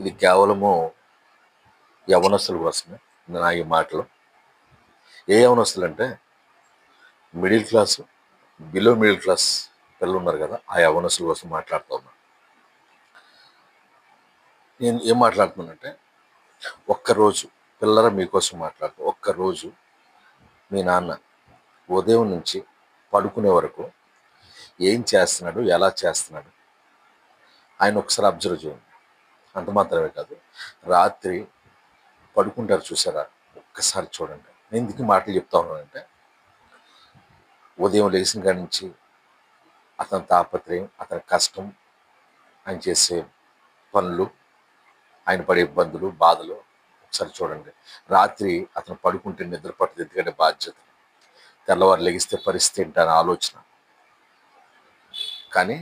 ఇది కేవలము యవ్వనస్తుల కోసమే నా ఈ మాటలు. ఏ యవ్వనస్తులంటే middle class, below middle class పిల్లలున్నారు కదా! ఆ యవ్వనస్తుల కోసం మాట్లాడుతా ఉన్నా. నేను ఏం మాట్లాడుతున్నానంటే, ఒక్కరోజు పిల్లరా మీకోసం మాట్లాడుతా. ఒక్కరోజు మీ నాన్న ఉదయం నుంచి పడుకునే వరకు ఏం చేస్తున్నాడు? ఎలా చేస్తున్నాడు? ఆయన ఒకసారి అబ్జర్వ్ చేయండి. అంత మాత్రమే కాదు, రాత్రి పడుకుంటారు చూసారా? ఒక్కసారి చూడండి. నేను ఎందుకు ఈ మాటలు చెప్తా ఉన్నానంటే, ఉదయం లేచిన కాడి నుంచి అతని తాపత్రయం, అతని కష్టం, ఆయన చేసే పనులు, ఆయన పడే ఇబ్బందులు, బాధలు ఒకసారి చూడండి. రాత్రి అతను పడుకుంటే నిద్ర పట్టదు, ఎందుకంటే బాధ్యత. తెల్లవారు లెగిస్తే పరిస్థితి ఏంటి అని ఆలోచన. కానీ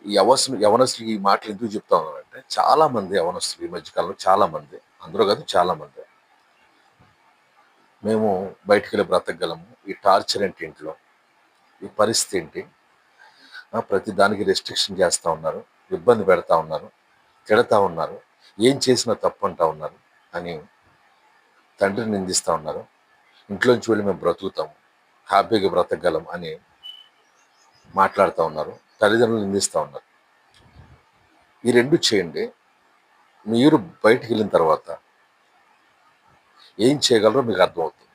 ఈ యవనస్తులు ఈ మాటలు ఎందుకు చెప్తా ఉన్నానంటే, చాలా మంది యవనస్తులు ఈ మధ్యకాలంలో చాలా మంది, అందరూ కాదు చాలా మంది, మేము బయటికి వెళ్ళి బ్రతకగలము, ఈ టార్చర్ ఏంటి ఇంట్లో, ఈ పరిస్థితి ఏంటి, ప్రతి దానికి రెస్ట్రిక్షన్ చేస్తూ ఉన్నారు, ఇబ్బంది పెడతా ఉన్నారు, తిడతా ఉన్నారు, ఏం చేసినా తప్పు అంటా ఉన్నారు అని తండ్రిని నిందిస్తూ ఉన్నారు. ఇంట్లోంచి వెళ్ళి మేము బ్రతుకుతాము, హ్యాపీగా బ్రతకగలం అని మాట్లాడుతూ ఉన్నారు, తల్లిదండ్రులు నిందిస్తూ ఉన్నారు. ఈ రెండు చేయండి, మీరు బయటికి వెళ్ళిన తర్వాత ఏం చేయగలరో మీకు అర్థమవుతుంది.